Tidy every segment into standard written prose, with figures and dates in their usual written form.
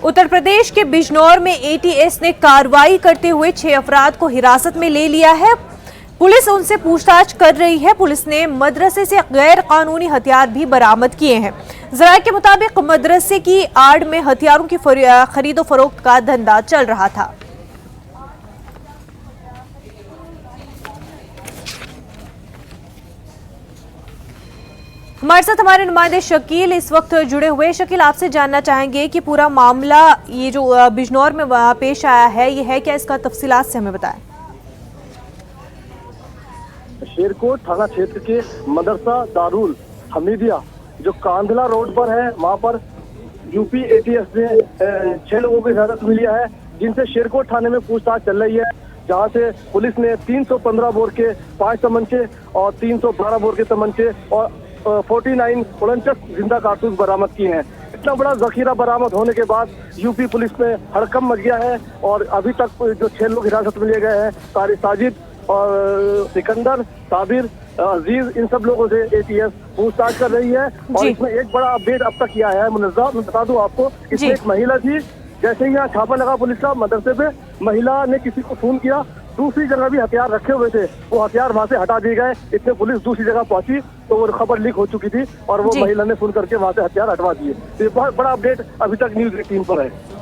उत्तर प्रदेश के बिजनौर में एटीएस ने कार्रवाई करते हुए 6 अफराद को हिरासत में ले लिया है। पुलिस उनसे पूछताछ कर रही है। पुलिस ने मदरसे से गैर कानूनी हथियार भी बरामद किए हैं। जराये के मुताबिक मदरसे की आड़ में हथियारों की खरीदो फरोख्त का धंधा चल रहा था। हमारे साथ हमारे नुमाइंदे शकील इस वक्त जुड़े हुए। शकील, आपसे जानना चाहेंगे कि पूरा मामला ये जो बिजनौर में पेश आया है, ये है क्या? इसका तफसीलात से हमें बताएं। शेरकोट थाना क्षेत्र के मदरसा दारुल हमीदिया जो कांधला रोड पर है, वहाँ पर यूपी एटीएस ने 6 लोगों को हिरासत मिली है, जिनसे शेरकोट थाने में पूछताछ चल रही है, जहाँ से पुलिस ने 315 बोर के 5 तमंचे और 312 बोर के तमंचे और 49 जिंदा कारतूस बरामद किए हैं। इतना बड़ा जखीरा बरामद होने के बाद यूपी पुलिस में हड़कंप मच गया है और अभी तक जो 6 लोग हिरासत में लिए गए हैं, साजिद और सिकंदर, साबिर, अजीज, इन सब लोगों से एटीएस पूछताछ कर रही है। और इसमें एक बड़ा अपडेट अब तक किया है मुनज़्ज़ा, मैं बता दूं आपको, इसमें एक महिला थी। जैसे ही यहाँ छापा लगा पुलिस का मदरसे पे, महिला ने किसी को फोन किया, दूसरी जगह भी हथियार रखे हुए थे, वो हथियार वहाँ से हटा दिए गए। इसमें पुलिस दूसरी जगह पहुंची तो वो खबर लीक हो चुकी थी और वो महिला ने फोन करके वहाँ से हथियार हटवा दिए। तो ये बहुत बड़ा अपडेट अभी तक न्यूज़ 18 पर है।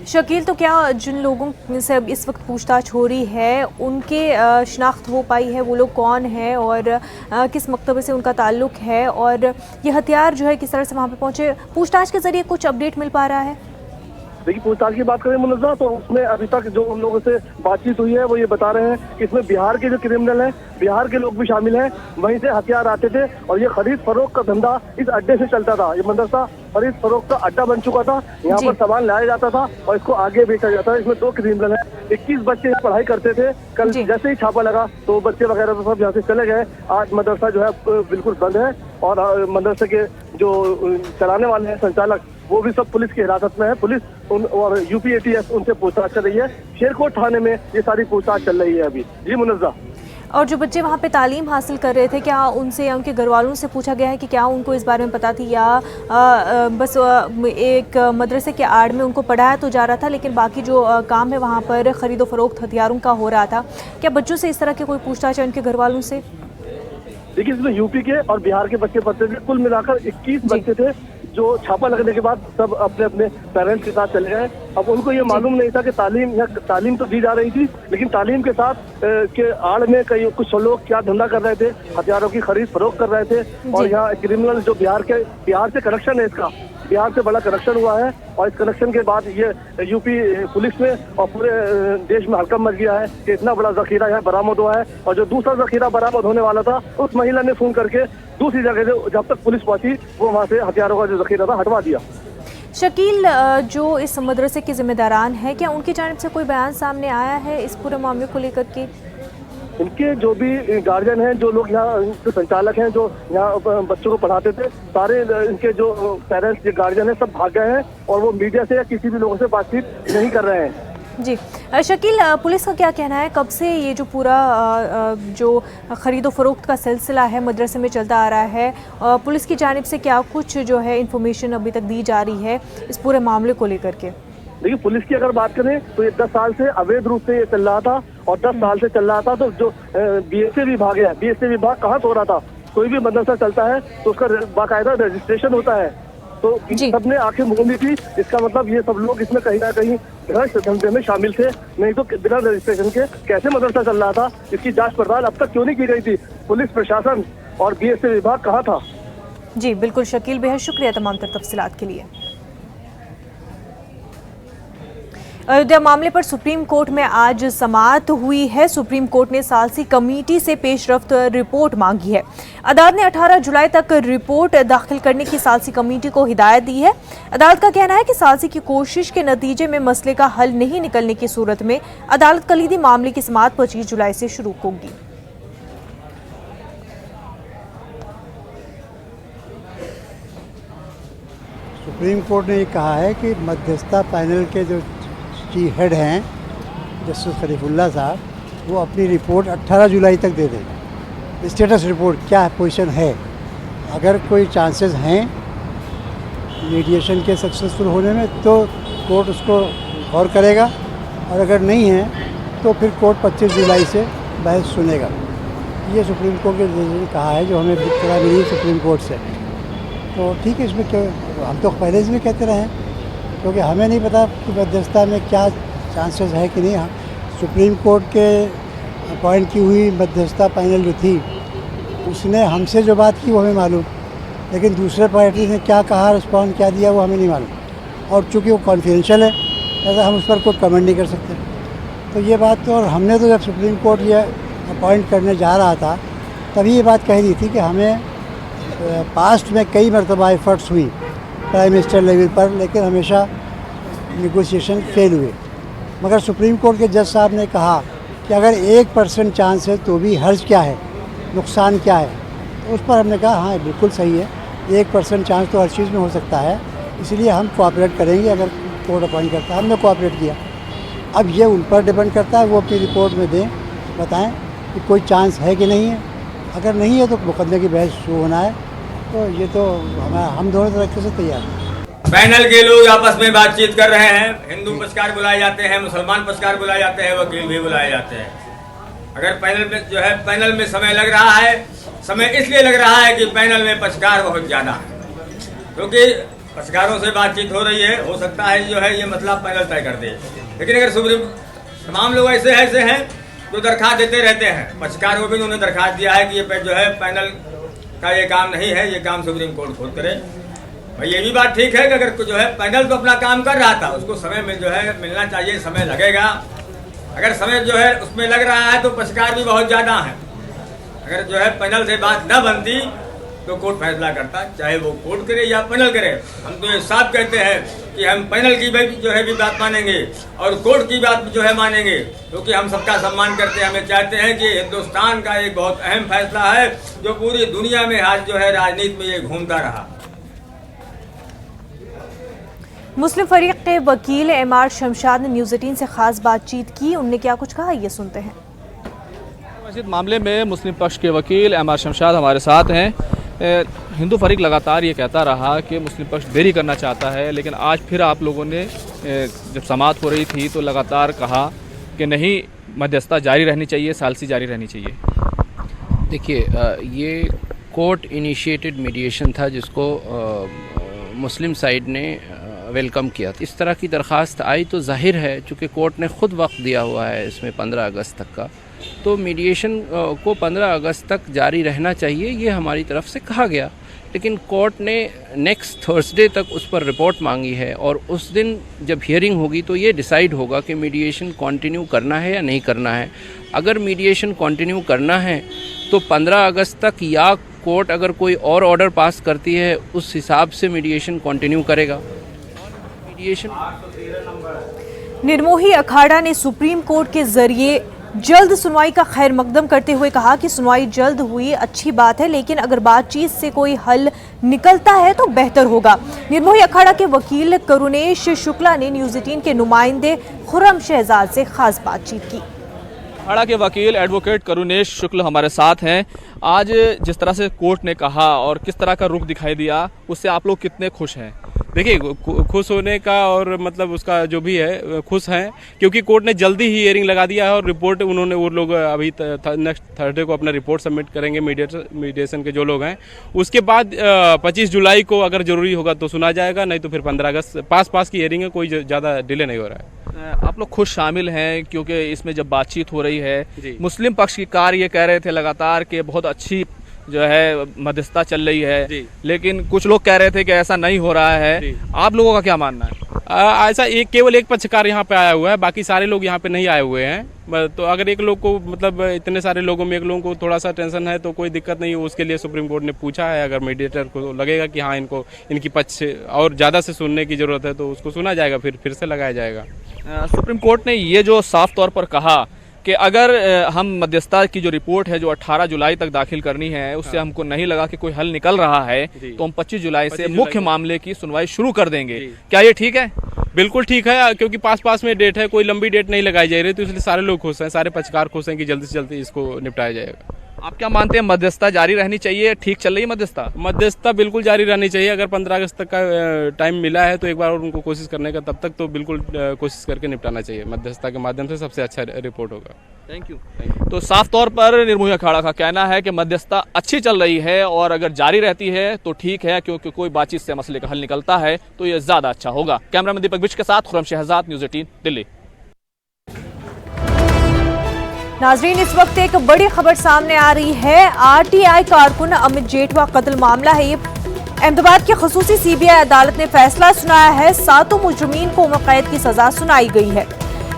शकील, तो क्या जिन लोगों से इस वक्त पूछताछ हो रही है उनके शिनाख्त हो पाई है? वो लोग कौन है और किस मकतबे से उनका ताल्लुक है, और ये हथियार जो है किस तरह से वहाँ पे पहुँचे? पूछताछ के जरिए कुछ अपडेट मिल पा रहा है? देखिए, पूछताछ की बात करें मुनज़्ज़ा, तो उसमें अभी तक जो उन लोगों से बातचीत हुई है वो ये बता रहे हैं कि इसमें बिहार के जो क्रिमिनल हैं, बिहार के लोग भी शामिल हैं। वहीं से हथियार आते थे और ये खरीद फरोख्त का धंधा इस अड्डे से चलता था। ये मदरसा खरीद फरोख्त का अड्डा बन चुका था। यहाँ पर सामान लाया जाता था और इसको आगे बेचा जाता था। इसमें 2 क्रिमिनल हैं, 21 बच्चे पढ़ाई करते थे। कल जैसे ही छापा लगा तो बच्चे वगैरह तो सब यहाँ से चले गए। आज मदरसा जो है बिल्कुल बंद है और मदरसे के जो चलाने वाले हैं, संचालक, वो भी सब पुलिस की हिरासत में है। पुलिस और यूपी एटीएस उनसे पूछताछ कर रही है। शेरकोट थाने में ये सारी पूछताछ चल रही है अभी। जी मुनज़्ज़ा। और जो बच्चे वहाँ पे तालीम हासिल कर रहे थे, क्या उनसे या उनके घर वालों से पूछा गया है कि क्या उनको इस बारे में पता थी, या बस एक मदरसे के आड़ में उनको पढ़ाया तो जा रहा था लेकिन बाकी जो काम है वहाँ पर खरीदो फरोख्त हथियारों का हो रहा था? क्या बच्चों से इस तरह की कोई पूछताछ है उनके घर वालों से? देखिए, इसमें यूपी के और बिहार के बच्चे पढ़ते थे। कुल मिलाकर 21 बच्चे थे जो छापा लगने के बाद सब अपने अपने पेरेंट्स के साथ चले गए। अब उनको ये मालूम नहीं था कि तालीम तो दी जा रही थी, लेकिन तालीम के साथ के आड़ में कई कुछ लोग क्या धंधा कर रहे थे, हथियारों की खरीद फरोख्त कर रहे थे। और यहाँ क्रिमिनल जो बिहार से कनेक्शन है, इसका बिहार से बड़ा कनेक्शन हुआ है और इस कनेक्शन के बाद ये यूपी पुलिस में और पूरे देश में हड़कंप मच गया है कि इतना बड़ा जखीरा यहाँ बरामद हुआ है। और जो दूसरा जखीरा बरामद होने वाला था, उस महिला ने फोन करके दूसरी जगह से जब तक पुलिस पहुंची वो वहाँ से हथियारों का जो जखीरा था हटवा दिया। शकील, जो इस मदरसे के जिम्मेदारान हैं, क्या उनकी जानिब से कोई बयान सामने आया है इस पूरे मामले को लेकर के? इनके जो भी गार्जियन हैं, जो लोग यहाँ जो संचालक हैं, जो यहाँ बच्चों को पढ़ाते थे, सारे इनके जो पेरेंट्स, जो गार्जियन हैं, सब भाग गए हैं और वो मीडिया से या किसी भी लोगों से बातचीत नहीं कर रहे हैं। जी शकील, पुलिस का क्या कहना है? कब से ये जो पूरा जो खरीदो फरोख्त का सिलसिला है मदरसे में चलता आ रहा है? पुलिस की जानिब से क्या कुछ जो है इन्फॉर्मेशन अभी तक दी जा रही है इस पूरे मामले को लेकर के? देखिए, पुलिस की अगर बात करें तो ये 10 साल से अवैध रूप से ये चल रहा था और 10 साल से चल रहा था। तो जो बीएसए विभाग है, बीएसए विभाग कहाँ हो रहा था? कोई भी मदरसा चलता है तो उसका बाकायदा रजिस्ट्रेशन होता है। तो सबने आंखें मूंदी थी। इसका मतलब ये सब लोग इसमें कहीं ना कहीं भ्रष्ट धंधे में शामिल थे, नहीं तो बिना रजिस्ट्रेशन के कैसे मदरसा चल रहा था, इसकी जांच पड़ताल अब तक क्यों नहीं की गई थी? पुलिस प्रशासन और बीएसए विभाग कहाँ था? जी बिल्कुल शकील, बेहद शुक्रिया तमाम तर तफसीलात के लिए। अयोध्या मामले पर सुप्रीम कोर्ट में आज समाअत हुई है। सुप्रीम कोर्ट ने सालसी कमेटी से पेशरफ्त रिपोर्ट मांगी है। अदालत ने 18 जुलाई तक रिपोर्ट दाखिल करने की सालसी कमेटी को हिदायत दी है। अदालत का कहना है कि सालसी की कोशिश के नतीजे में मसले का हल नहीं निकलने की सूरत में अदालत कलीदी मामले की समाअत 25 जुलाई से शुरू होगी। सुप्रीम कोर्ट ने ये कहा है कि मध्यस्थता पैनल के जो चीफ हेड हैं जस्टिस खलीफुल्ला साहब, वो अपनी रिपोर्ट 18 जुलाई तक दे दें। स्टेटस रिपोर्ट क्या पोजीशन है, अगर कोई चांसेस हैं मीडिएशन के सक्सेसफुल होने में तो कोर्ट उसको गौर करेगा, और अगर नहीं है तो फिर कोर्ट 25 जुलाई से बहस सुनेगा। ये सुप्रीम कोर्ट के जज ने कहा है, जो हमें इत्तला मिली सुप्रीम कोर्ट से। तो ठीक है, इसमें क्यों, हम तो पहले से भी कहते रहे हैं, क्योंकि हमें नहीं पता कि मध्यस्थता में क्या चांसेस है कि नहीं। सुप्रीम कोर्ट के अपॉइंट की हुई मध्यस्थता पैनल जो थी, उसने हमसे जो बात की वो हमें मालूम, लेकिन दूसरे पार्टी ने क्या कहा, रिस्पॉन्ड क्या दिया, वो हमें नहीं मालूम। और चूँकि वो कॉन्फिडेंशियल है, ऐसा हम उस पर कोई कमेंट नहीं कर सकते। तो ये बात तो, और हमने तो जब सुप्रीम कोर्ट ये अपॉइंट करने जा रहा था, तभी ये बात कही दी थी कि हमें पास्ट में कई मरतबा एफर्ट्स हुई प्राइम मिनिस्टर लेवल पर, लेकिन हमेशा नेगोशिएशन फेल हुए। मगर सुप्रीम कोर्ट के जज साहब ने कहा कि अगर 1% चांस है तो भी हर्ज क्या है, नुकसान क्या है। तो उस पर हमने कहा हाँ बिल्कुल सही है, 1% चांस तो हर चीज़ में हो सकता है, इसलिए हम कोऑपरेट करेंगे अगर कोर्ट अपॉइंट करता है। हमने कोऑपरेट किया। अब ये उन पर डिपेंड करता है, वो अपनी रिपोर्ट में दें, बताएं कि कोई चांस है कि नहीं है। अगर नहीं है तो मुकदमे की बहस शुरू होना है। तो ये तो हम दोनों तरीके से तैयार हैं। पैनल के लोग आपस में बातचीत कर रहे हैं, हिंदू पक्षकार बुलाए जाते हैं, मुसलमान पक्षकार बुलाए जाते हैं, वकील भी बुलाए जाते हैं। अगर पैनल में जो है, पैनल में समय लग रहा है, समय इसलिए लग रहा है कि पैनल में पक्षकार बहुत ज़्यादा है, क्योंकि पक्षकारों से बातचीत हो रही है। हो सकता है जो है ये मसला पैनल तय कर दे, लेकिन अगर सुप्रीम, तमाम लोग ऐसे हैं जो दरखास्त देते रहते हैं। पक्षकार को भी उन्होंने दरखास्त दिया है कि ये जो है पैनल का ये काम नहीं है, ये काम सुप्रीम कोर्ट खुद करे। भाई ये भी बात ठीक है कि अगर जो है पैनल तो अपना काम कर रहा था, उसको समय में जो है मिलना चाहिए, समय लगेगा। अगर समय जो है उसमें लग रहा है तो पक्षकार भी बहुत ज़्यादा हैं। अगर जो है पैनल से बात न बनती तो कोर्ट फैसला करता, चाहे वो कोर्ट करे या पैनल करे। हम तो ये साफ कहते हैं कि हम पैनल की जो है भी बात मानेंगे और कोर्ट की बात जो है मानेंगे, क्योंकि हम सबका सम्मान करते हैं। हमें चाहते हैं कि हिंदुस्तान का एक बहुत अहम फैसला है जो पूरी दुनिया में आज जो है राजनीति में ये घूमता रहा। मुस्लिम फरीक के वकील एमआर शमशाद ने न्यूज़ 18 से खास बातचीत की। उनने क्या कुछ कहा, ये सुनते हैं। मस्जिद मामले में मुस्लिम पक्ष के वकील एमआर शमशाद हमारे साथ हैं। हिंदू फरीक लगातार ये कहता रहा कि मुस्लिम पक्ष देरी करना चाहता है, लेकिन आज फिर आप लोगों ने जब समाअत हो रही थी तो लगातार कहा कि नहीं, मध्यस्थता जारी रहनी चाहिए, सालसी जारी रहनी चाहिए। देखिए, ये कोर्ट इनिशिएटेड मीडिएशन था जिसको मुस्लिम साइड ने वेलकम किया। इस तरह की दरख्वास्त आई तो जाहिर है, चूँकि कोर्ट ने ख़ुद वक्त दिया हुआ है इसमें 15 अगस्त तक का, तो मीडिएशन को 15 अगस्त तक जारी रहना चाहिए, ये हमारी तरफ से कहा गया। लेकिन कोर्ट ने नेक्स्ट थर्सडे तक उस पर रिपोर्ट मांगी है, और उस दिन जब हियरिंग होगी तो ये डिसाइड होगा कि मीडिएशन कंटिन्यू करना है या नहीं करना है। अगर मीडिएशन कंटिन्यू करना है तो 15 अगस्त तक, या कोर्ट अगर कोई और ऑर्डर पास करती है उस हिसाब से मीडिएशन कंटिन्यू करेगा। निर्मोही अखाड़ा ने सुप्रीम कोर्ट के जरिए जल्द सुनवाई का खैर मकदम करते हुए कहा कि सुनवाई जल्द हुई अच्छी बात है, लेकिन अगर बातचीत से कोई हल निकलता है तो बेहतर होगा। निर्मोही अखाड़ा के वकील करुणेश शुक्ला ने न्यूज़ 18 के नुमाइंदे खुर्रम शहजाद से खास बातचीत की। अखाड़ा के वकील एडवोकेट करुणेश शुक्ल हमारे साथ हैं। आज जिस तरह से कोर्ट ने कहा और किस तरह का रुख दिखाई दिया, उससे आप लोग कितने खुश हैं? देखिए, खुश होने का और मतलब उसका जो भी है, खुश हैं क्योंकि कोर्ट ने जल्दी ही हियरिंग लगा दिया है और रिपोर्ट उन्होंने, वो लोग अभी नेक्स्ट थर्सडे को अपना रिपोर्ट सबमिट करेंगे मीडिएशन के जो लोग हैं। उसके बाद 25 जुलाई को अगर ज़रूरी होगा तो सुना जाएगा, नहीं तो फिर 15 अगस्त पास की हियरिंग है, कोई ज़्यादा डिले नहीं हो रहा है। आप लोग खुद शामिल हैं क्योंकि इसमें जब बातचीत हो रही है, मुस्लिम पक्ष की कार ये कह रहे थे लगातार कि बहुत अच्छी जो है मध्यस्थता चल रही है, लेकिन कुछ लोग कह रहे थे कि ऐसा नहीं हो रहा है। आप लोगों का क्या मानना है? ऐसा केवल एक पक्षकार यहाँ पे आया हुआ है, बाकी सारे लोग यहाँ पे नहीं आए हुए हैं। तो अगर एक लोग को, मतलब इतने सारे लोगों में एक लोगों को थोड़ा सा टेंशन है तो कोई दिक्कत नहीं है, उसके लिए सुप्रीम कोर्ट ने पूछा है। अगर मीडिएटर को लगेगा कि हाँ इनकी पक्ष और ज़्यादा से सुनने की ज़रूरत है तो उसको सुना जाएगा, फिर से लगाया जाएगा। सुप्रीम कोर्ट ने ये जो साफ तौर पर कहा कि अगर हम मध्यस्थता की जो रिपोर्ट है जो 18 जुलाई तक दाखिल करनी है, उससे हमको नहीं लगा कि कोई हल निकल रहा है, तो हम 25 जुलाई से मुख्य मामले की सुनवाई शुरू कर देंगे। क्या ये ठीक है? बिल्कुल ठीक है, क्योंकि पास में डेट है, कोई लंबी डेट नहीं लगाई जा रही, तो इसलिए सारे लोग खुश हैं, सारे पक्षकार खुश हैं कि जल्दी से जल्दी इसको निपटाया जाएगा। आप क्या मानते हैं, मध्यस्थता जारी रहनी चाहिए? ठीक चल रही है मध्यस्थता? मध्यस्थता बिल्कुल जारी रहनी चाहिए। अगर 15 अगस्त तक का टाइम मिला है तो एक बार और उनको कोशिश करने का, तब तक तो बिल्कुल कोशिश करके निपटाना चाहिए। मध्यस्थता के माध्यम से सबसे अच्छा रिपोर्ट होगा। Thank you. तो साफ तौर पर निर्मोही अखाड़ा का कहना है कि मध्यस्थता अच्छी चल रही है और अगर जारी रहती है तो ठीक है, क्योंकि कोई बातचीत से मसले का हल निकलता है तो ये ज्यादा अच्छा होगा। कैमरामैन दीपक बिच के साथ खुर्रम शहजाद, न्यूज़ 18 दिल्ली। नाजरीन, इस वक्त एक बड़ी खबर सामने आ रही है। आरटीआई कारकुन अमित जेठवा कत्ल मामला है ये। अहमदाबाद की खसूसी सीबीआई अदालत ने फैसला सुनाया है। 7 मुजरिमीन को उम्र कैद की सजा सुनाई गई है।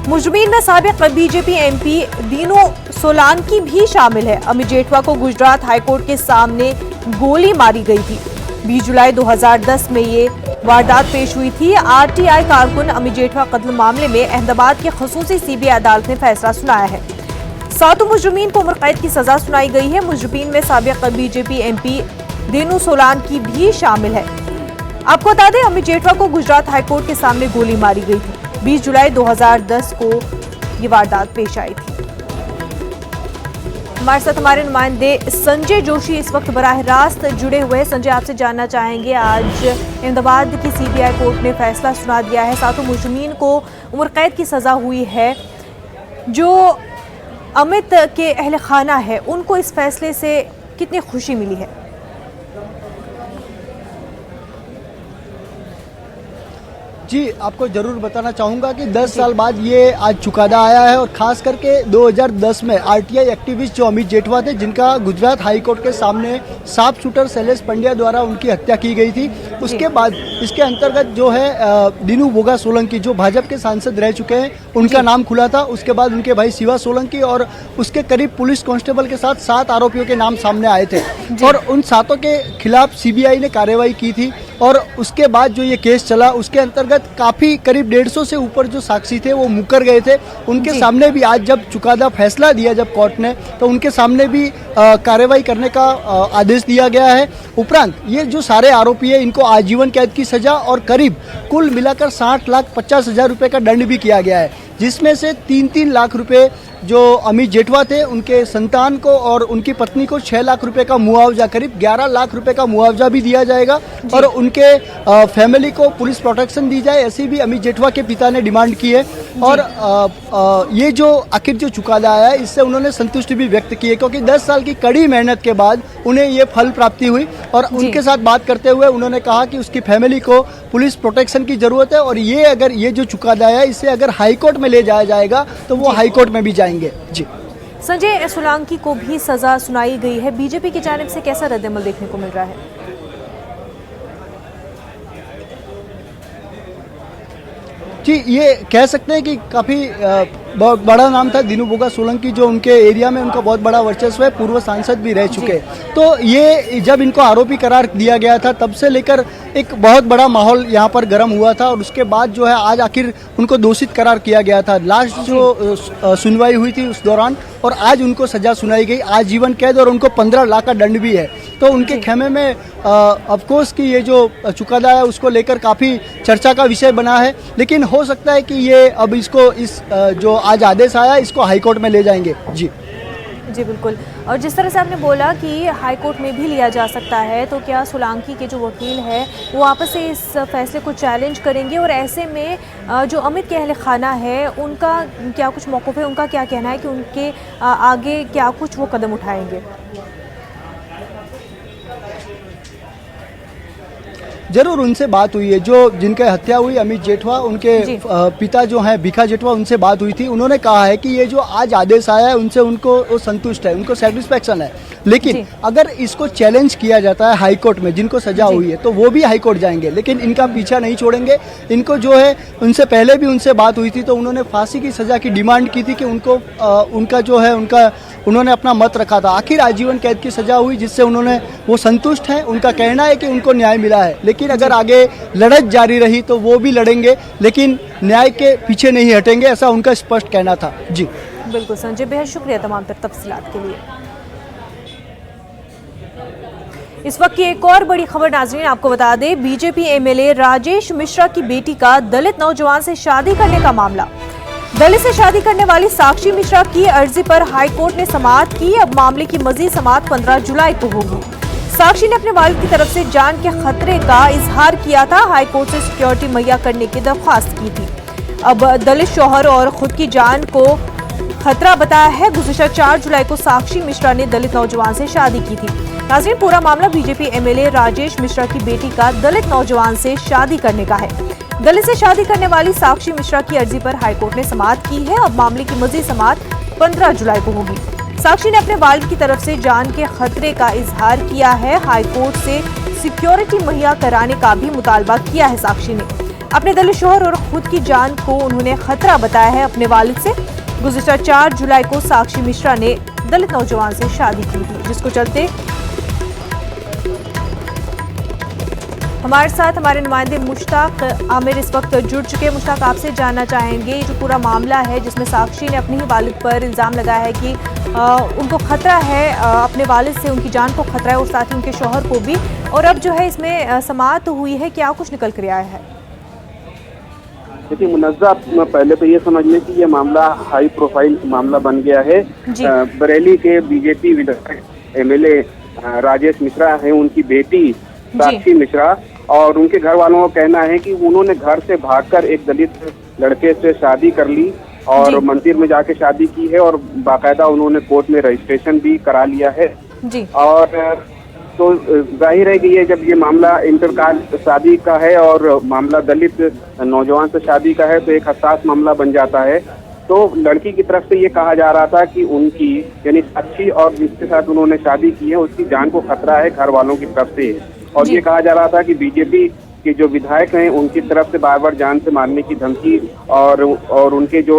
मुजरिमीन में साबिक बीजेपी एमपी दीनू सोलांकी भी शामिल है। अमित जेठवा को गुजरात हाईकोर्ट के सामने गोली मारी गई थी। 20 जुलाई 2010 में ये वारदात पेश हुई थी। आरटीआई कारकुन अमित जेठवा कत्ल मामले में अहमदाबाद की खसूसी सीबीआई अदालत ने फैसला सुनाया है। 7 मुजरिमीन को उम्र कैद की सजा सुनाई गई है। मुजरिमीन में साबिक बीजेपी एमपी दीनू सोलांकी भी शामिल है। आपको बता दें, अमित जेठवा को गुजरात हाईकोर्ट के सामने गोली मारी गई थी। 20 जुलाई 2010 को ये वारदात पेश आई थी। हमारे साथ हमारे नुमाइंदे संजय जोशी इस वक्त बराह रास्त जुड़े हुए हैं। संजय, आपसे जानना चाहेंगे, आज अहमदाबाद की सीबीआई कोर्ट ने फैसला सुना दिया है। 7 मुजरिमीन को उम्र कैद की सजा हुई है। जो अमित के अहल खाना है, उनको इस फैसले से कितनी खुशी मिली है? जी, आपको ज़रूर बताना चाहूँगा कि 10 साल बाद ये आज चुकादा आया है और ख़ास करके 2010 में आरटीआई एक्टिविस्ट जो अमित जेठवा थे, जिनका गुजरात हाई कोर्ट के सामने साफ शूटर शैलेश पंड्या द्वारा उनकी हत्या की गई थी, उसके बाद इसके अंतर्गत जो है दीनू बोगा सोलंकी जो भाजपा के सांसद रह चुके हैं, उनका नाम खुला था। उसके बाद उनके भाई शिवा सोलंकी और उसके करीब पुलिस कांस्टेबल के साथ 7 आरोपियों के नाम सामने आए थे और उन 7 के खिलाफ सीबीआई ने कार्रवाई की थी। और उसके बाद जो ये केस चला, उसके अंतर्गत काफ़ी करीब 150 से ऊपर जो साक्षी थे वो मुकर गए थे। उनके सामने भी आज जब चुकादा फैसला दिया जब कोर्ट ने, तो उनके सामने भी कार्रवाई करने का आदेश दिया गया है। उपरांत ये जो सारे आरोपी है, इनको आजीवन कैद की सजा और करीब कुल मिलाकर 60,50,000 रुपये का दंड भी किया गया है, जिसमें से 3-3 लाख रुपए जो अमित जेठवा थे उनके संतान को और उनकी पत्नी को 6 लाख रुपए का मुआवजा, करीब 11 लाख रुपए का मुआवजा भी दिया जाएगा और उनके फैमिली को पुलिस प्रोटेक्शन दी जाए, ऐसी भी अमित जेठवा के पिता ने डिमांड की है। और ये जो आखिर जो चुकादा आया है, इससे उन्होंने संतुष्टि भी व्यक्त की है, क्योंकि 10 साल की कड़ी मेहनत के बाद उन्हें ये फल प्राप्ति हुई। और उनके साथ बात करते हुए उन्होंने कहा कि उसकी फैमिली को पुलिस प्रोटेक्शन की जरूरत है और ये अगर ये जो चुकादा आया है, इसे अगर हाईकोर्ट में ले जाया जाएगा तो वो हाईकोर्ट में भी जाएंगे। जी संजय, सोलंकी को भी सजा सुनाई गई है। बीजेपी की जानिब से कैसा रद्द-ए-अमल देखने को मिल रहा है? जी, ये कह सकते हैं कि काफ़ी बहुत बड़ा नाम था दीनू बोगा सोलंकी, जो उनके एरिया में उनका बहुत बड़ा वर्चस्व है, पूर्व सांसद भी रह चुके हैं। तो ये जब इनको आरोपी करार दिया गया था, तब से लेकर एक बहुत बड़ा माहौल यहाँ पर गर्म हुआ था और उसके बाद जो है आज आखिर उनको दोषित करार किया गया था। लास्ट जो सुनवाई हुई थी उस दौरान, और आज उनको सजा सुनाई गई, आजीवन कैद और उनको 15 लाख का दंड भी है। तो उनके खेमे में ऑफकोर्स कि ये जो चुकादा है उसको लेकर काफ़ी चर्चा का विषय बना है, लेकिन हो सकता है कि ये अब इसको इस जो आज आदेश आया इसको हाईकोर्ट में ले जाएंगे। जी बिल्कुल। और जिस तरह से आपने बोला कि हाईकोर्ट में भी लिया जा सकता है, तो क्या सोलंकी के जो वकील है वो वापस से इस फैसले को चैलेंज करेंगे? और ऐसे में जो अमित के अहल खाना है उनका क्या कुछ मौक़िफ़ है, उनका क्या कहना है कि उनके आगे क्या कुछ वो कदम उठाएंगे? जरूर उनसे बात हुई है, जो जिनकी हत्या हुई अमित जेठवा, उनके पिता जो हैं भिखा जेठवा, उनसे बात हुई थी। उन्होंने कहा है कि ये जो आज आदेश आया है उनसे उनको वो संतुष्ट है, उनको सेटिस्फैक्शन है, लेकिन अगर इसको चैलेंज किया जाता है हाईकोर्ट में, जिनको सजा हुई है, तो वो भी हाईकोर्ट जाएंगे, लेकिन इनका पीछा नहीं छोड़ेंगे। इनको जो है उनसे पहले भी उनसे बात हुई थी, तो उन्होंने फांसी की सजा की डिमांड की थी कि उनको उनका जो है उन्होंने अपना मत रखा था। आखिर आजीवन कैद की सजा हुई, जिससे वो संतुष्ट हैं। उनका कहना है कि उनको न्याय मिला है, लेकिन अगर आगे लड़त जारी रही तो वो भी लड़ेंगे, लेकिन न्याय के पीछे नहीं हटेंगे, ऐसा उनका स्पष्ट कहना था। जी बिल्कुल संजय, बेहद शुक्रिया तमाम तफसीलात के लिए। इस वक्त की एक और बड़ी खबर नाज़रीन आपको बता दें, बीजेपी एमएलए राजेश मिश्रा की बेटी का दलित नौजवान से शादी करने का मामला। दलित से शादी करने वाली साक्षी मिश्रा की अर्जी पर हाईकोर्ट ने समाअत की। अब मामले की मजीद समाअत 15 जुलाई को होगी। साक्षी ने अपने वालिद की तरफ से जान के खतरे का इजहार किया था। हाईकोर्ट से सिक्योरिटी मुहैया करने की दरख्वास्त की थी। अब दलित शौहर और खुद की जान को खतरा बताया है। गुज़िश्ता 4 जुलाई को साक्षी मिश्रा ने दलित नौजवान से शादी की थी। नाज़रीन, पूरा मामला बीजेपी एमएलए राजेश मिश्रा की बेटी का दलित नौजवान से शादी करने का है। दलित से शादी करने वाली साक्षी मिश्रा की अर्जी पर हाईकोर्ट ने समाअत की है। अब मामले की मजीद समाअत 15 जुलाई को होगी। साक्षी ने अपने वालिद की तरफ से जान के खतरे का इजहार किया है। हाईकोर्ट से सिक्योरिटी मुहैया कराने का भी मुतालबा किया है। साक्षी ने अपने दलित शौहर और खुद की जान को उन्होंने खतरा बताया है अपने वालिद से। गुज़िश्ता 4 जुलाई को साक्षी मिश्रा ने दलित नौजवान से शादी की थी, जिसको चलते हमारे साथ हमारे नुमाइंदे मुश्ताक आमिर इस वक्त जुड़ चुके हैं। मुश्ताक, आपसे जानना चाहेंगे, ये जो पूरा मामला है जिसमें साक्षी ने अपने ही वालिद पर इल्ज़ाम लगाया है कि उनको खतरा है, अपने वालिद से उनकी जान को खतरा है और साथ ही उनके शौहर को भी, और अब जो है इसमें समाअत हुई है, क्या कुछ निकल कर आया है? देखिए मुनज़्ज़ा, पहले तो ये समझ लें कि ये मामला हाई प्रोफाइल मामला बन गया है। बरेली के बीजेपी विधायक एमएलए राजेश मिश्रा हैं, उनकी बेटी साक्षी मिश्रा, और उनके घर वालों का कहना है कि उन्होंने घर से भागकर एक दलित लड़के से शादी कर ली और मंदिर में जाके शादी की है और बाकायदा उन्होंने कोर्ट में रजिस्ट्रेशन भी करा लिया है। और तो जाहिर है कि ये जब ये मामला इंटरकास्ट शादी का है और मामला दलित नौजवान से शादी का है तो एक हसास मामला बन जाता है। तो लड़की की तरफ से ये कहा जा रहा था कि उनकी यानी साक्षी और जिसके साथ उन्होंने शादी की है उसकी जान को खतरा है घर वालों की तरफ से, और ये कहा जा रहा था कि बीजेपी के जो विधायक हैं उनकी तरफ से बार बार जान से मारने की धमकी और उनके जो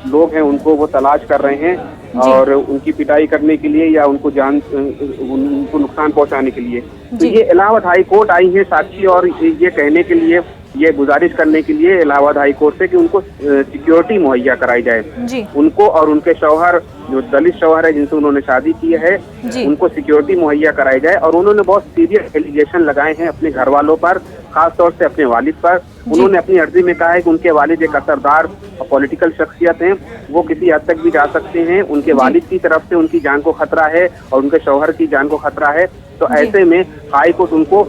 लोग हैं उनको वो तलाश कर रहे हैं और उनकी पिटाई करने के लिए या उनको उनको नुकसान पहुंचाने के लिए। तो ये इलाहाबाद हाई कोर्ट आई है साक्षी और ये कहने के लिए, ये गुजारिश करने के लिए इलाहाबाद हाई कोर्ट से कि उनको सिक्योरिटी मुहैया कराई जाए, उनको और उनके शौहर जो दलित शौहर है जिनसे उन्होंने शादी की है उनको सिक्योरिटी मुहैया कराई जाए। और उन्होंने बहुत सीरियस एलिगेशन लगाए हैं अपने घर वालों पर, खासतौर से अपने वालिद पर। उन्होंने अपनी अर्जी में कहा है कि उनके वालिद एक असरदार पॉलिटिकल शख्सियत हैं, वो किसी हद तक भी जा सकते हैं, उनके वालिद की तरफ से उनकी जान को खतरा है और उनके शौहर की जान को खतरा है। तो ऐसे में हाई कोर्ट उनको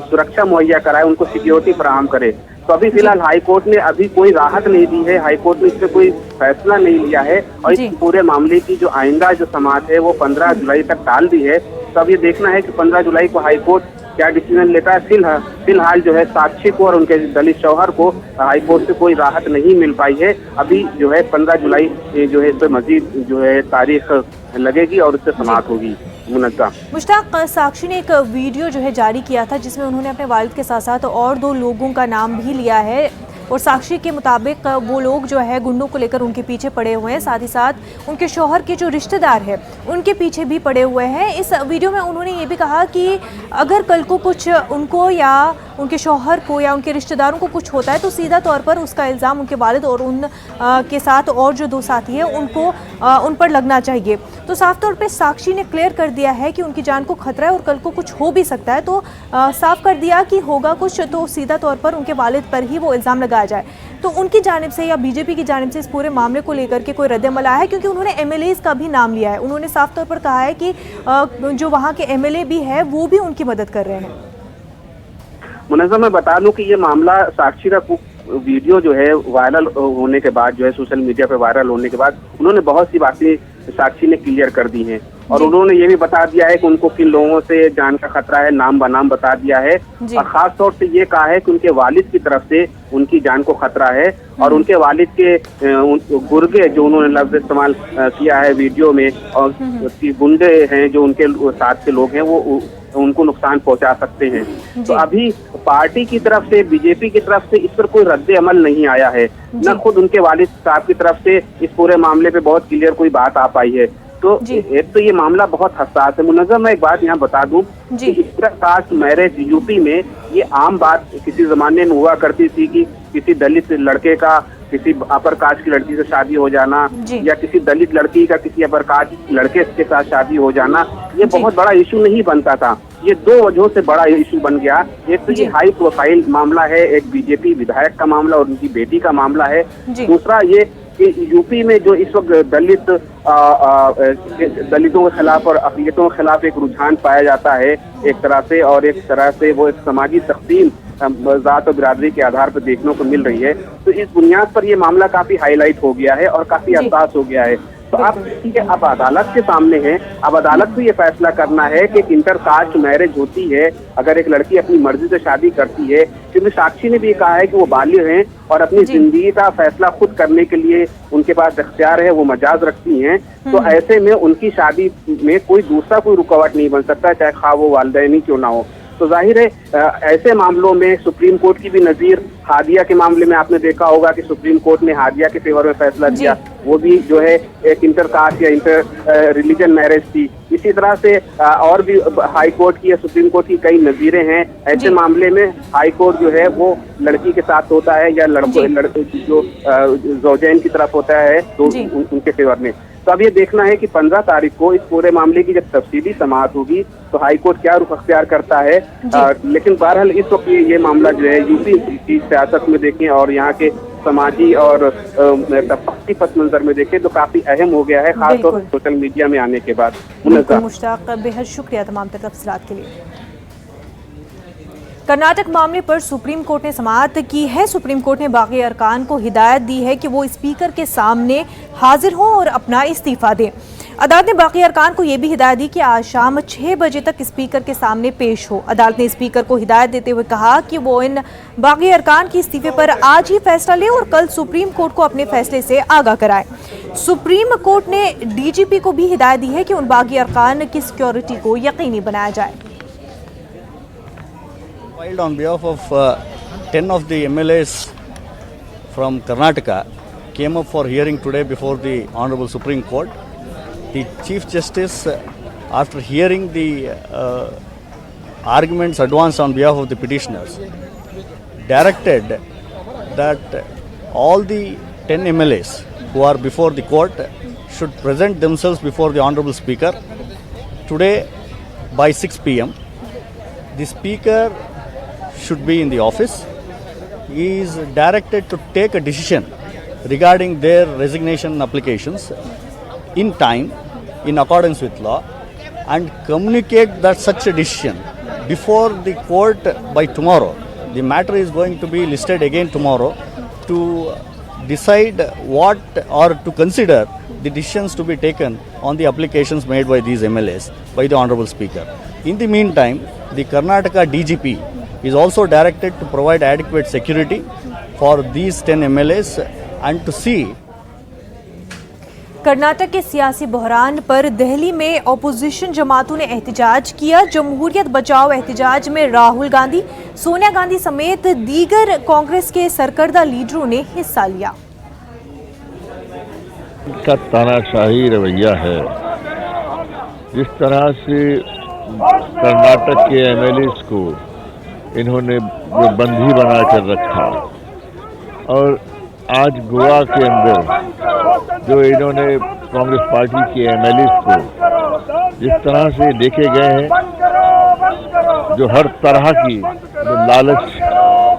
सुरक्षा मुहैया कराए, उनको सिक्योरिटी फराहम करे। तो अभी फिलहाल हाई कोर्ट ने अभी कोई राहत नहीं दी है, हाई कोर्ट ने इस पर कोई फैसला नहीं लिया है और इस पूरे मामले की जो आइंदा जो समाअत है वो 15 जुलाई तक टाल दी है। तो अब ये देखना है कि 15 जुलाई को हाई कोर्ट क्या डिसीजन लेता है। फिलहाल जो है साक्षी को और उनके दलित शौहर को हाई कोर्ट से कोई राहत नहीं मिल पाई है। अभी जो है 15 जुलाई जो है इस पर मजीद जो है तारीख लगेगी और उससे समाअत होगी। मुश्ताक, साक्षी ने एक वीडियो जो है जारी किया था जिसमें उन्होंने अपने वालिद के साथ साथ और 2 लोगों का नाम भी लिया है और साक्षी के मुताबिक वो लोग जो है गुंडों को लेकर उनके पीछे पड़े हुए हैं, साथ ही साथ उनके शौहर के जो रिश्तेदार हैं उनके पीछे भी पड़े हुए हैं। इस वीडियो में उन्होंने ये भी कहा कि अगर कल को कुछ उनको या उनके शौहर को या उनके रिश्तेदारों को कुछ होता है तो सीधा तौर पर उसका इल्ज़ाम उनके वालिद और उन के साथ और जो 2 साथी हैं उनको उन पर लगना चाहिए। तो साफ तौर पे साक्षी ने क्लियर कर दिया है कि उनकी जान को खतरा है और कल को कुछ हो भी सकता है। तो साफ कर दिया कि होगा कुछ तो सीधा तौर पर उनके वालिद पर ही वो इल्ज़ाम लगाया जाए। तो उनकी जानिब से या बीजेपी की जानिब से इस पूरे मामले को लेकर के कोई रद्द-ए-अमल आया है? क्योंकि उन्होंने एमएलएज़ का भी नाम लिया है, उन्होंने साफ तौर पर कहा है कि जो वहाँ के एमएलए भी है वो भी उनकी मदद कर रहे हैं। मुनज़्ज़ा, मैं बता दूं कि ये मामला साक्षी का वीडियो जो है वायरल होने के बाद जो है सोशल मीडिया पे वायरल होने के बाद उन्होंने बहुत सी बातें साक्षी ने क्लियर कर दी हैं और उन्होंने ये भी बता दिया है कि उनको किन लोगों से जान का खतरा है, नाम बनाम बता दिया है और खास तौर से ये कहा है कि उनके वालिद की तरफ से उनकी जान को खतरा है और उनके वालिद के गुर्गे जो उन्होंने लफ्ज इस्तेमाल किया है वीडियो में और गुंडे हैं जो उनके साथ के लोग हैं वो उनको नुकसान पहुंचा सकते हैं। तो अभी पार्टी की तरफ से, बीजेपी की तरफ से इस पर कोई रद्द अमल नहीं आया है, न खुद उनके वालिद साहब की तरफ से इस पूरे मामले पे बहुत क्लियर कोई बात आ पाई है। तो एक तो ये मामला बहुत हसास है। मुनज़्ज़ा, मैं एक बात यहाँ बता दूं कि इंटर-कास्ट मैरिज यूपी में ये आम बात किसी जमाने में हुआ करती थी कि किसी दलित लड़के का किसी अपर कास्ट की लड़की से शादी हो जाना या किसी दलित लड़की का किसी अपर कास्ट लड़के के साथ शादी हो जाना, ये बहुत बड़ा इशू नहीं बनता था। ये 2 वजहों से बड़ा इशू बन गया। एक तो ये हाई प्रोफाइल मामला है, एक बीजेपी विधायक का मामला और उनकी बेटी का मामला है। दूसरा ये कि यूपी में जो इस वक्त दलितों के खिलाफ और अक़लियतों के खिलाफ एक रुझान पाया जाता है एक तरह से, और एक तरह से वो एक समाजी तक़सीम ज़ात और बिरादरी के आधार पर देखने को मिल रही है। तो इस बुनियाद पर ये मामला काफ़ी हाईलाइट हो गया है और काफ़ी हसास हो गया है। तो आप ठीक है, अब अदालत के सामने है, अब अदालत को ये फैसला करना है कि इंटरकास्ट मैरिज होती है अगर एक लड़की अपनी मर्जी से शादी करती है, क्योंकि साक्षी ने भी कहा है कि वो बालिग हैं और अपनी जिंदगी का फैसला खुद करने के लिए उनके पास इख्तियार है, वो मजाज रखती हैं। तो ऐसे में उनकी शादी में कोई दूसरा कोई रुकावट नहीं बन सकता, चाहे खा वो वालिदैन क्यों ना हो। तो जाहिर है ऐसे मामलों में सुप्रीम कोर्ट की भी नज़ीर हादिया के मामले में आपने देखा होगा कि सुप्रीम कोर्ट ने हादिया के फेवर में फैसला दिया, वो भी जो है एक इंटरकास्ट या इंटर रिलीजन मैरिज थी। इसी तरह से और भी हाई कोर्ट की या सुप्रीम कोर्ट की कई नज़ीरें हैं। ऐसे मामले में हाई कोर्ट जो है वो लड़की के साथ होता है या लड़के जो ज़ौजैन की तरफ होता है तो उनके फेवर में। तो अब ये देखना है कि 15 तारीख को इस पूरे मामले की जब तफसीली समाअत होगी तो हाई कोर्ट क्या रुख अख्तियार करता है। लेकिन बहरहाल इस वक्त ये मामला जो है यूपी की सियासत में देखें और यहाँ के समाजी और तफसीली पस मंजर में देखें तो काफी अहम हो गया है, खासतौर पर सोशल मीडिया में आने के बाद। मुश्ताक, बेहद शुक्रिया तमाम तफसीलात के लिए। कर्नाटक मामले पर सुप्रीम कोर्ट ने समाअत की है। सुप्रीम कोर्ट ने बाकी अरकान को हिदायत दी है कि वो स्पीकर के सामने हाजिर हों और अपना इस्तीफा दें। अदालत ने बाकी अरकान को यह भी हिदायत दी कि आज शाम 6 बजे तक स्पीकर के सामने पेश हो। अदालत ने स्पीकर को हिदायत देते हुए कहा कि वो इन बाकी अरकान के इस्तीफे पर आज ही फैसला ले और कल सुप्रीम कोर्ट को अपने फैसले से आगाह कराए। सुप्रीम कोर्ट ने डीजीपी को भी हिदायत दी है कि उन बागी अरकान की सिक्योरिटी को यकीनी बनाया जाए। Filed on behalf of 10 of the MLAs from Karnataka came up for hearing today before the Honorable Supreme Court. The Chief Justice, after hearing the arguments advanced on behalf of the petitioners, directed that all the 10 MLAs who are before the court should present themselves before the Honorable Speaker today by 6 p.m. The Speaker should be in the office. He is directed to take a decision regarding their resignation applications in time, in accordance with law, and communicate that such a decision before the court by tomorrow. The matter is going to be listed again tomorrow to decide what or to consider the decisions to be taken on the applications made by these MLAs by the Honorable Speaker. In the meantime, the Karnataka DGP is also directed to provide adequate security for these 10 MLAs and to see Karnataka के सियासी बहरान पर दिल्ली में opposition जमातों ने एहतजाज किया। जमहूरियत बचाओ एहतजाज में राहुल गांधी, सोनिया गांधी समेत दीगर कांग्रेस के सरकर्दा लीडरों ने हिस्सा लिया। इनका तानाशाही रवैया है, जिस तरह से कर्नाटक के एमएलएस को इन्होंने बंदी बना कर रखा और आज गोवा के अंदर जो इन्होंने कांग्रेस पार्टी के एमएलएस को जिस तरह से लेके गए हैं, जो हर तरह की जो लालच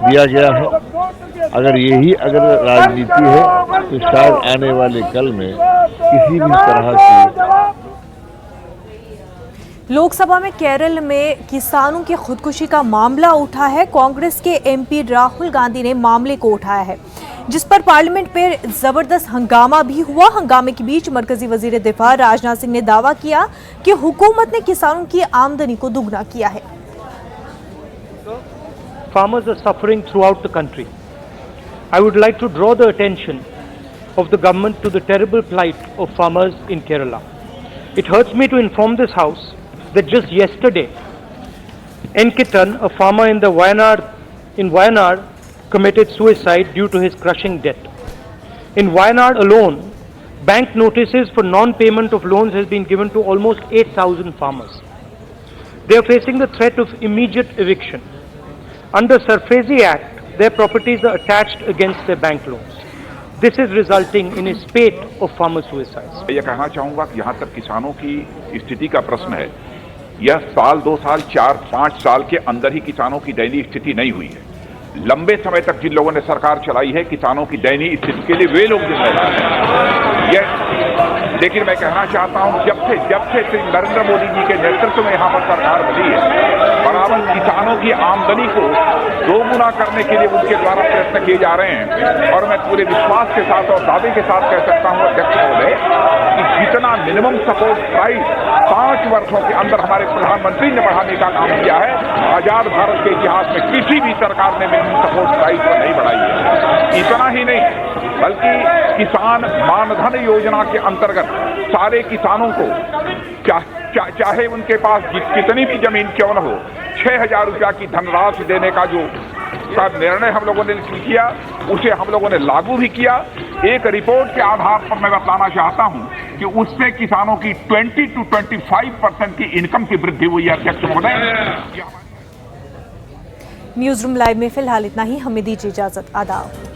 दिया गया है, अगर यही राजनीति है तो शायद आने वाले कल में किसी भी तरह की। लोकसभा में केरल में किसानों की खुदकुशी का मामला उठा है। कांग्रेस के एमपी राहुल गांधी ने मामले को उठाया है, जिस पर पार्लियामेंट में जबरदस्त हंगामा भी हुआ। हंगामे के बीच मरकजी वजीर दिफा राजनाथ सिंह ने दावा किया कि हुकूमत ने किसानों की आमदनी को दुगना किया है। Farmers are suffering throughout the country. I would like to draw the attention of the government to the terrible plight of farmers in Kerala. It hurts me to inform this House that just yesterday, Enkitan, a farmer in Wayanad, committed suicide due to his crushing debt. In Wayanad alone, bank notices for non-payment of loans has been given to almost 8,000 farmers. They are facing the threat of immediate eviction. Under Sarfazi Act, their properties are attached against their bank loans. This is resulting in a spate of farmer suicides. ये कहना चाहूँगा कि यहाँ तक किसानों की स्थिति का प्रश्न है, यह साल 2 साल 4-5 साल के अंदर ही किसानों की दयनीय स्थिति नहीं हुई है। लंबे समय तक जिन लोगों ने सरकार चलाई है, किसानों की दयनीय स्थिति के लिए वे लोग जिम्मेदार हैं। लेकिन मैं कहना चाहता हूं, जब से श्री नरेंद्र मोदी जी के नेतृत्व में यहाँ पर सरकार बनी है, बराबर किसानों की आमदनी को दोगुना करने के लिए उनके द्वारा प्रयत्न किए जा रहे हैं। और मैं पूरे विश्वास के साथ और दावे के साथ कह सकता हूं अध्यक्ष महोदय कि जितना मिनिमम सपोर्ट प्राइस 5 वर्षों के अंदर हमारे प्रधानमंत्री ने बढ़ाने का काम किया है, आजाद भारत के इतिहास में किसी भी सरकार ने मिनिमम सपोर्ट प्राइस को नहीं बढ़ाई है। इतना ही नहीं, बल्कि किसान मानधन योजना के अंतर्गत सारे किसानों को चाहे उनके पास कितनी भी जमीन क्यों न हो, 6,000 रुपया की धनराशि देने का जो निर्णय हम लोगों ने किया, उसे हम लोगों ने लागू भी किया। एक रिपोर्ट के आधार पर मैं बताना चाहता हूं कि उससे किसानों की 20 to 25% की इनकम की वृद्धि हुई है। अध्यक्ष महोदय, न्यूज रूम लाइव में फिलहाल इतना ही, हमें दीजिए इजाजत। आदाब।